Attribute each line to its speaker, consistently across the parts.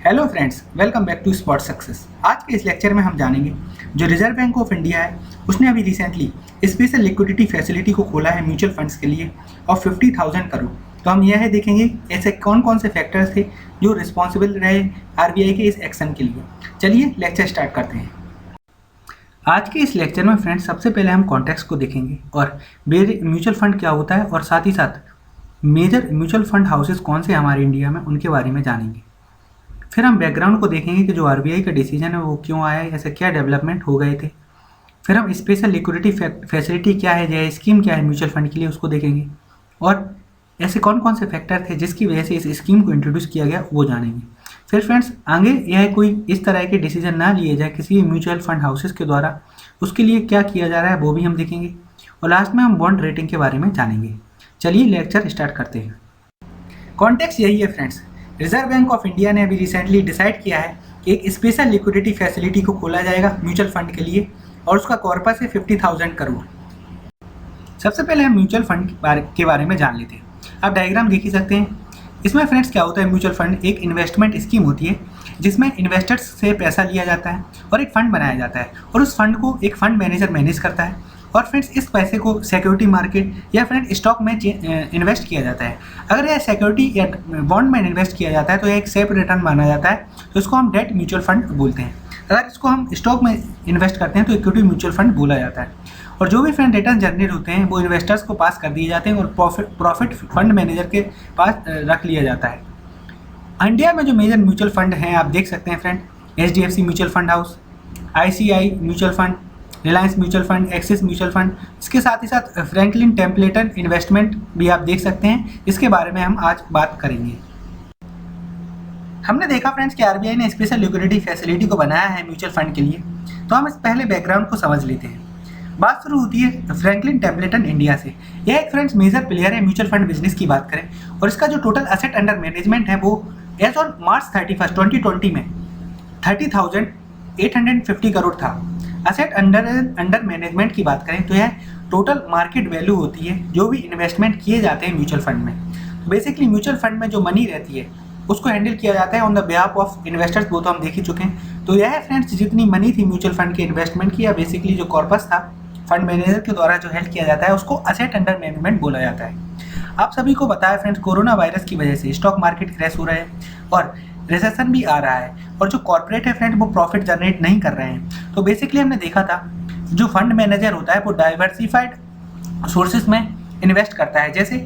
Speaker 1: Hello friends, welcome back to spot success. आज के इस लेक्चर में हम जानेंगे जो रिजर्व बैंक ऑफ इंडिया है उसने अभी रिसेंटली स्पेशल लिक्विडिटी फैसिलिटी को खोला है म्यूचुअल फंड्स के लिए और 50,000 करोड़। तो हम यह देखेंगे ऐसे कौन कौन से फैक्टर्स थे जो रिस्पॉन्सिबल रहे आरबीआई के इस एक्शन के लिए। चलिए लेक्चर स्टार्ट करते हैं। आज के इस लेक्चर में फ्रेंड्स सबसे पहले हम कॉन्टेक्स्ट को देखेंगे और म्यूचुअल फंड क्या होता है और साथ ही साथ मेजर म्यूचुअल फंड हाउसेस कौन से हमारे इंडिया में उनके बारे में जानेंगे। फिर हम बैकग्राउंड को देखेंगे कि जो आरबीआई का डिसीजन है वो क्यों आया है, ऐसे क्या डेवलपमेंट हो गए थे। फिर हम स्पेशल लिक्विडिटी फैसिलिटी क्या है या स्कीम क्या है म्यूचुअल फंड के लिए उसको देखेंगे और ऐसे कौन कौन से फैक्टर थे जिसकी वजह से इस स्कीम को इंट्रोड्यूस किया गया वो जानेंगे। फिर फ्रेंड्स आगे यह कोई इस तरह के डिसीजन ना लिए जाए किसी भी म्यूचुअल फंड हाउसेस के द्वारा, उसके लिए क्या किया जा रहा है वो भी हम देखेंगे और लास्ट में हम बॉन्ड रेटिंग के बारे में जानेंगे। चलिए लेक्चर स्टार्ट करते हैं। कॉन्टेक्स्ट यही है friends, reserve bank of India ने अभी रिसेंटली डिसाइड किया है कि एक स्पेशल लिक्विडिटी फैसिलिटी को खोला जाएगा म्यूचुअल फंड के लिए और उसका कॉर्पस है 50,000 करोड़। सबसे पहले हम म्यूचुअल फंड के बारे में जान लेते हैं। आप डायग्राम देख ही सकते हैं। इसमें फ्रेंड्स क्या होता है, म्यूचुअल फंड एक इन्वेस्टमेंट स्कीम होती है जिसमें इन्वेस्टर्स से पैसा लिया जाता है और एक फंड बनाया जाता है और उस फंड को एक फंड मैनेजर मैनेज करता है और फ्रेंड्स इस पैसे को सिक्योरिटी मार्केट या फ्रेंड स्टॉक में इन्वेस्ट किया जाता है। अगर यह सिक्योरिटी या बॉन्ड में इन्वेस्ट किया जाता है तो यह एक सेफ रिटर्न माना जाता है, तो इसको हम डेट म्यूचुअल फंड बोलते हैं। अगर इसको हम स्टॉक में इन्वेस्ट करते हैं तो इक्विटी म्यूचुअल फंड बोला जाता है। और जो भी फ्रेंड रिटर्न जनरेट होते हैं वो इन्वेस्टर्स को पास कर दिए जाते हैं और प्रॉफिट फंड मैनेजर के पास रख लिया जाता है। इंडिया में जो मेजर म्यूचुअल फंड हैं आप देख सकते हैं friend, HDFC mutual fund house, ICI mutual fund, Reliance mutual fund, axis mutual fund. इसके साथ ही साथ फ्रैंकलिन टेम्पलेटन इन्वेस्टमेंट भी आप देख सकते हैं, इसके बारे में हम आज बात करेंगे। हमने देखा फ्रेंड्स कि आरबीआई ने स्पेशल लिक्विडिटी फैसिलिटी को बनाया है म्यूचुअल फंड के लिए, तो हम इस पहले बैकग्राउंड को समझ लेते हैं। बात शुरू होती है फ्रैंकलिन टेम्पलेटन इंडिया से। यह एक फ्रेंड्स मेजर प्लेयर है म्यूचुअल फंड बिजनेस की बात करें और इसका जो टोटल एसेट अंडर मैनेजमेंट है वो एज ऑन मार्च 31, 2020 में 30,850 करोड़ था। एसेट अंडर मैनेजमेंट की बात करें तो यह टोटल मार्केट वैल्यू होती है जो भी इन्वेस्टमेंट किए जाते हैं म्यूचुअल फंड में। तो बेसिकली म्यूचुअल फंड में जो मनी रहती है उसको हैंडल किया जाता है on the behalf of investors, वो तो हम देख ही चुके हैं। तो यह फ्रेंड्स जितनी मनी थी म्यूचुअल फंड के इन्वेस्टमेंट की या बेसिकली जो कॉर्पस था फंड मैनेजर के द्वारा जो हेल्प किया जाता है उसको एसेट अंडर मैनेजमेंट बोला जाता है। आप सभी को पता है फ्रेंड्स, कोरोना वायरस की वजह से स्टॉक मार्केट क्रैश हो रहा है और रिसेशन भी आ रहा है और जो कॉर्पोरेट है फ्रेंड वो प्रॉफिट जनरेट नहीं कर रहे हैं। तो बेसिकली हमने देखा था जो फंड मैनेजर होता है वो डाइवर्सिफाइड सोर्सेज में इन्वेस्ट करता है। जैसे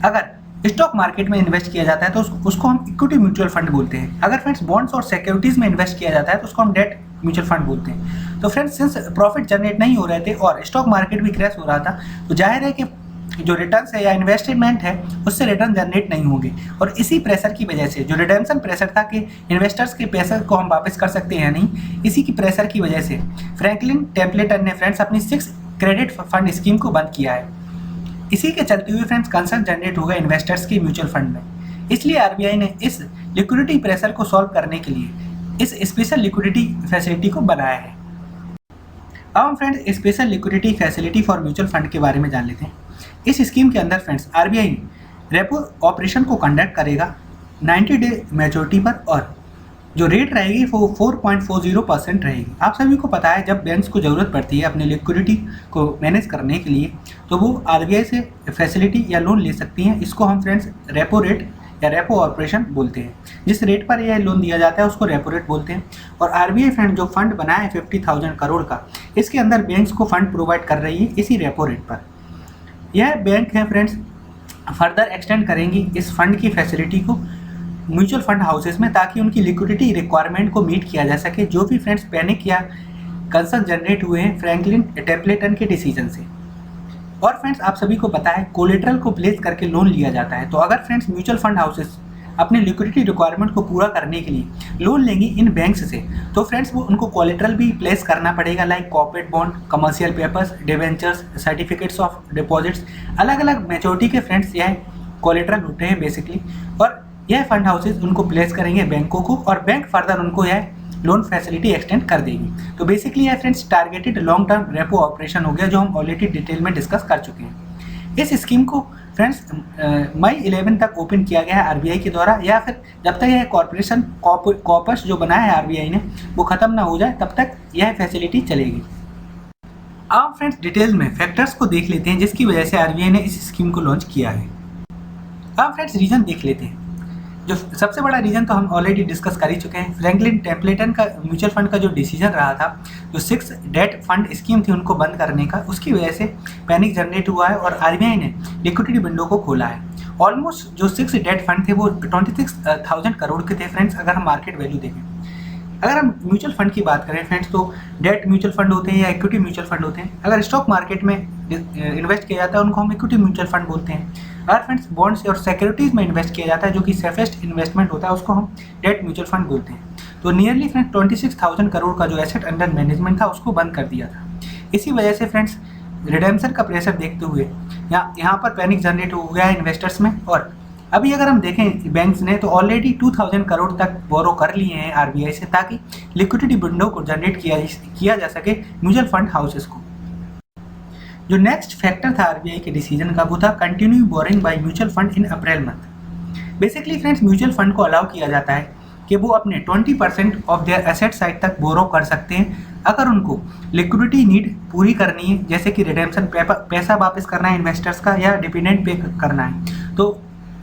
Speaker 1: अगर स्टॉक मार्केट में इन्वेस्ट किया जाता है तो उसको हम इक्विटी म्यूचुअल फंड बोलते हैं। अगर फ्रेंड्स बॉन्ड्स और सिक्योरिटीज में इन्वेस्ट किया जाता है तो उसको हम डेट म्यूचुअल फंड बोलते हैं। तो फ्रेंड्स सिंस प्रॉफिट जनरेट नहीं हो रहे थे और स्टॉक मार्केट भी क्रैश हो रहा था तो जाहिर है कि जो रिटर्न्स है या इन्वेस्टमेंट है उससे रिटर्न जनरेट नहीं होंगे और इसी प्रेशर की वजह से जो रिडेम्पशन प्रेशर था कि इन्वेस्टर्स के पैसे को हम वापस कर सकते हैं नहीं, इसी की प्रेशर की वजह से फ्रैंकलिन टेम्पलेटन ने फ्रेंड्स अपनी 6 क्रेडिट फंड स्कीम को बंद किया है। इसी के चलते हुए फ्रेंड्स कंसर्न जनरेट होगा इन्वेस्टर्स के म्यूचुअल फंड में। इसलिए आरबीआई ने इस लिक्विडिटी प्रेशर को सॉल्व करने के लिए इस स्पेशल लिक्विडिटी फैसिलिटी को बनाया है। अब हम friends special liquidity facility for mutual fund के बारे में जान लेते हैं। इस स्कीम के अंदर फ्रेंड्स आरबीआई रेपो ऑपरेशन को कंडक्ट करेगा 90 डे मैच्योरिटी पर और जो रेट रहेगी वो 4.40% रहेगी। आप सभी को पता है जब बैंक्स को ज़रूरत पड़ती है अपनी लिक्विडिटी को मैनेज करने के लिए तो वो आरबीआई से फैसिलिटी या लोन ले सकती हैं। इसको हम फ्रेंड्स रेपो रेट या रेपो ऑपरेशन बोलते हैं। जिस रेट पर यह लोन दिया जाता है उसको रेपो रेट बोलते हैं। और आरबीआई फ्रेंड जो फंड बनाया है 50,000 करोड़ का, इसके अंदर बैंक्स को फंड प्रोवाइड कर रही है इसी रेपो रेट पर। यह बैंक है फ्रेंड्स फर्दर एक्सटेंड करेंगी इस फंड की फैसिलिटी को म्यूचुअल फंड हाउसेस में ताकि उनकी लिक्विडिटी रिक्वायरमेंट को मीट किया जा सके जो भी फ्रेंड्स पैनिक या कंसर्न जनरेट हुए हैं फ्रैंकलिन टेम्पलेटन के डिसीजन से। और फ्रेंड्स आप सभी को पता है कोलेट्रल को प्लेस करके लोन लिया जाता है। तो अगर फ्रेंड्स म्यूचुअल फंड हाउसेस अपने लिक्विडिटी रिक्वायरमेंट को पूरा करने के लिए लोन लेंगी इन बैंक्स से तो फ्रेंड्स वो उनको कोलेट्रल भी प्लेस करना पड़ेगा, like corporate bond, commercial papers, debentures, certificates of deposits. अलग अलग मैच्योरिटी के फ्रेंड्स यह कोलेट्रल होते हैं बेसिकली और यह फंड हाउसेस उनको प्लेस करेंगे बैंकों को और बैंक फर्दर उनको यह लोन फैसिलिटी एक्सटेंड कर देगी। तो बेसिकली यह friends targeted long term repo operation हो गया जो हम ऑलरेडी डिटेल में डिस्कस कर चुके हैं। इस स्कीम को फ्रेंड्स मई 11 तक ओपन किया गया है आरबीआई के द्वारा, या फिर जब तक यह कॉर्पोरेशन कॉर्पस जो बनाया है आरबीआई ने वो ख़त्म ना हो जाए तब तक यह फैसिलिटी चलेगी। अब फ्रेंड्स डिटेल में फैक्टर्स को देख लेते हैं जिसकी वजह से आरबीआई ने इस स्कीम को लॉन्च किया है। अब फ्रेंड्स रीज़न देख लेते हैं। जो सबसे बड़ा रीज़न तो हम ऑलरेडी डिस्कस कर ही चुके हैं, फ्रैंकलिन टेम्पलेटन का म्यूचुअल फंड का जो डिसीजन रहा था, जो 6 डेट फंड स्कीम थी उनको बंद करने का, उसकी वजह से पैनिक जनरेट हुआ है और आरबीआई ने लिक्विडिटी विंडो को खोला है। ऑलमोस्ट जो 6 डेट फंड थे वो 26,000 करोड़ के थे फ्रेंड्स, अगर हम मार्केट वैल्यू देखें। अगर हम म्यूचुअल फंड की बात करें फ्रेंड्स तो डेट म्यूचुअल फंड होते हैं या इक्विटी म्यूचुअल फंड होते हैं। अगर स्टॉक मार्केट में इन्वेस्ट किया जाता है उनको हम इक्विटी म्यूचुअल फंड बोलते हैं। अगर फ्रेंड्स बॉन्ड्स और सिक्योरिटीज़ में इन्वेस्ट किया जाता है जो कि सेफेस्ट इन्वेस्टमेंट होता है उसको हम डेट म्यूचुअल फंड बोलते हैं। तो नियरली फ्रेंड्स 26,000 करोड़ का जो एसेट अंडर मैनेजमेंट था उसको बंद कर दिया था। इसी वजह से फ्रेंड्स रिडेम्पशन का प्रेशर देखते हुए यहाँ पर पैनिक जनरेट हो गया है इन्वेस्टर्स में। और अभी अगर हम देखें बैंक्स ने तो ऑलरेडी 2,000 करोड़ तक बोरो कर लिए हैं आरबीआई से, ताकि लिक्विडिटी विंडो को जनरेट किया जा सके म्यूचुअल फंड हाउसेस को। जो नेक्स्ट फैक्टर था आरबीआई के डिसीजन का वो था continue boring by mutual fund in April month. Basically friends mutual fund को अलाउ किया जाता है कि वो अपने 20% ऑफ देयर एसेट साइड तक बोरो कर सकते हैं अगर उनको लिक्विडिटी नीड पूरी करनी है, जैसे कि रिडेम्पशन पैसा वापस करना है इन्वेस्टर्स का या डिविडेंड पे करना है। तो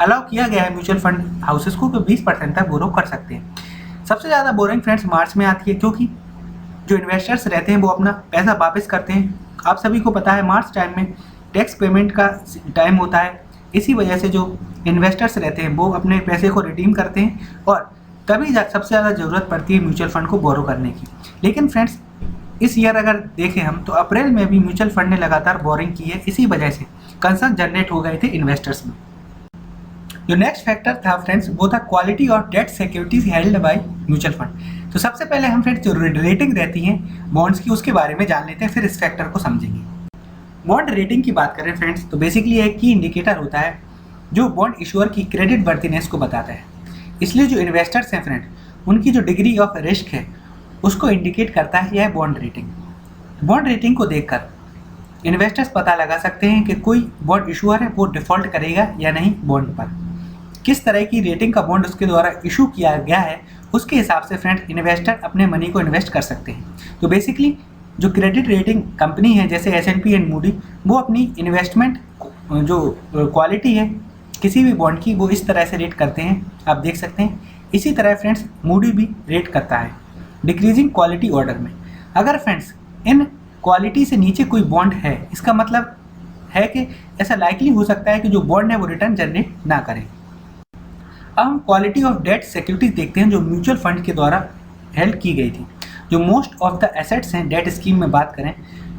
Speaker 1: अलाउ किया गया है म्यूचुअल फंड हाउसेस को कि 20% तक बोरो कर सकते हैं। सबसे ज़्यादा बोरिंग फ्रेंड्स मार्च में आती है, क्योंकि जो इन्वेस्टर्स रहते हैं वो अपना पैसा वापस करते हैं। आप सभी को पता है मार्च टाइम में टैक्स पेमेंट का टाइम होता है, इसी वजह से जो इन्वेस्टर्स रहते हैं वो अपने पैसे को रिडीम करते हैं और तभी सबसे ज़्यादा ज़रूरत पड़ती है म्यूचुअल फंड को बोरो करने की। लेकिन फ्रेंड्स इस ईयर अगर देखें हम तो अप्रैल में भी म्यूचुअल फंड ने लगातार बोरिंग की है, इसी वजह से कंसर्न जनरेट हो गए थे इन्वेस्टर्स में। जो नेक्स्ट फैक्टर था फ्रेंड्स वो था quality of debt securities held by mutual fund. तो सबसे पहले हम फ्रेंड्स जो रेटिंग रहती हैं बॉन्ड्स की उसके बारे में जान लेते हैं, फिर इस फैक्टर को समझेंगे। बॉन्ड रेटिंग की बात करें फ्रेंड्स तो बेसिकली एक की इंडिकेटर होता है जो बॉन्ड इशूअर की क्रेडिट वर्थिनेस को बताता है। इसलिए जो इन्वेस्टर्स हैं फ्रेंड उनकी जो डिग्री ऑफ रिस्क है उसको इंडिकेट करता है यह बॉन्ड रेटिंग। बॉन्ड रेटिंग को देखकर इन्वेस्टर्स पता लगा सकते हैं कि कोई बॉन्ड इशूअर है वो डिफ़ॉल्ट करेगा या नहीं बॉन्ड पर। किस तरह की रेटिंग का बॉन्ड उसके द्वारा इशू किया गया है उसके हिसाब से फ्रेंड इन्वेस्टर अपने मनी को इन्वेस्ट कर सकते हैं। तो बेसिकली जो क्रेडिट रेटिंग कंपनी है जैसे S&P एंड मूडी वो अपनी इन्वेस्टमेंट जो क्वालिटी है किसी भी बॉन्ड की वो इस तरह से रेट करते हैं, आप देख सकते हैं। इसी तरह फ्रेंड्स मूडी भी रेट करता है डिक्रीजिंग क्वालिटी ऑर्डर में। अगर फ्रेंड्स इन क्वालिटी से नीचे कोई बॉन्ड है इसका मतलब है कि ऐसा लाइकली हो सकता है कि जो बॉन्ड है वो रिटर्न जनरेट ना करें। अब हम क्वालिटी ऑफ डेट सिक्योरिटीज देखते हैं जो म्यूचुअल फंड के द्वारा हेल्ड की गई थी। जो मोस्ट ऑफ द एसेट्स हैं डेट स्कीम में बात करें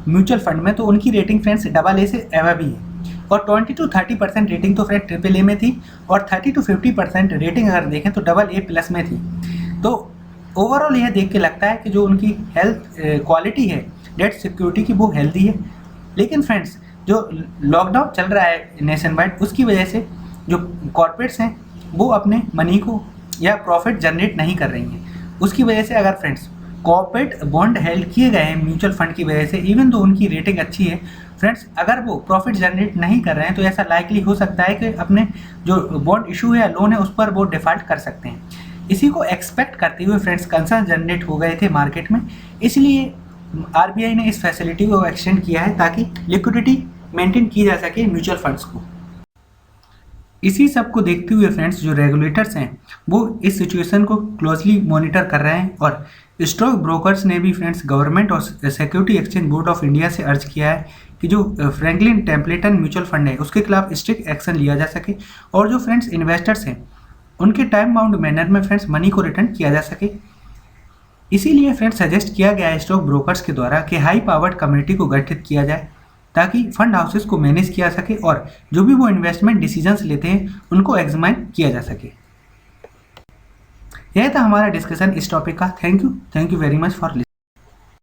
Speaker 1: म्यूचुअल फंड में तो उनकी रेटिंग फ्रेंड्स AA से एवं ही है और 20 to 30% रेटिंग तो फ्रेंड AAA में थी और 30 to 50% रेटिंग अगर देखें तो AA+ में थी। तो ओवरऑल यह देख के लगता है कि जो उनकी हेल्थ क्वालिटी है डेट सिक्योरिटी की वो हेल्दी है। लेकिन फ्रेंड्स जो लॉकडाउन चल रहा है नेशन वाइड उसकी वजह से जो कॉर्पोरेट्स हैं वो अपने मनी को या प्रॉफिट जनरेट नहीं कर रही हैं। उसकी वजह से अगर फ्रेंड्स कॉर्पोरेट बॉन्ड हेल्ड किए गए हैं म्यूचुअल फंड की वजह से इवन तो उनकी रेटिंग अच्छी है फ्रेंड्स, अगर वो प्रॉफिट जनरेट नहीं कर रहे हैं तो ऐसा लाइकली हो सकता है कि अपने जो बॉन्ड इशू है या लोन है उस पर वो डिफ़ॉल्ट कर सकते हैं। इसी को एक्सपेक्ट करते हुए फ्रेंड्स कंसर्न जनरेट हो गए थे मार्केट में, इसलिए आरबीआई ने इस फैसिलिटी को एक्सटेंड किया है ताकि लिक्विडिटी मेंटेन की जा सके म्यूचुअल फंड्स को। इसी सब को देखते हुए फ्रेंड्स जो रेगुलेटर्स हैं वो इस सिचुएशन को क्लोजली मॉनिटर कर रहे हैं और स्टॉक ब्रोकर्स ने भी फ्रेंड्स गवर्नमेंट और security exchange board of India से अर्ज किया है कि जो फ्रैंकलिन टेम्पलेटन म्यूचुअल फंड है उसके खिलाफ स्ट्रिक्ट एक्शन लिया जा सके और जो फ्रेंड्स इन्वेस्टर्स हैं उनके टाइम बाउंड मैनर में फ्रेंड्स मनी को रिटर्न किया जा सके। इसीलिए फ्रेंड्स सजेस्ट किया गया है स्टॉक ब्रोकर्स के द्वारा कि हाई पावर्ड कमेटी को गठित किया जाए ताकि फंड हाउसेस को मैनेज किया सके और जो भी वो इन्वेस्टमेंट डिसीजंस लेते हैं उनको एग्जामिन किया जा सके। यह था हमारा डिस्कशन इस टॉपिक का। Thank you very much for listening.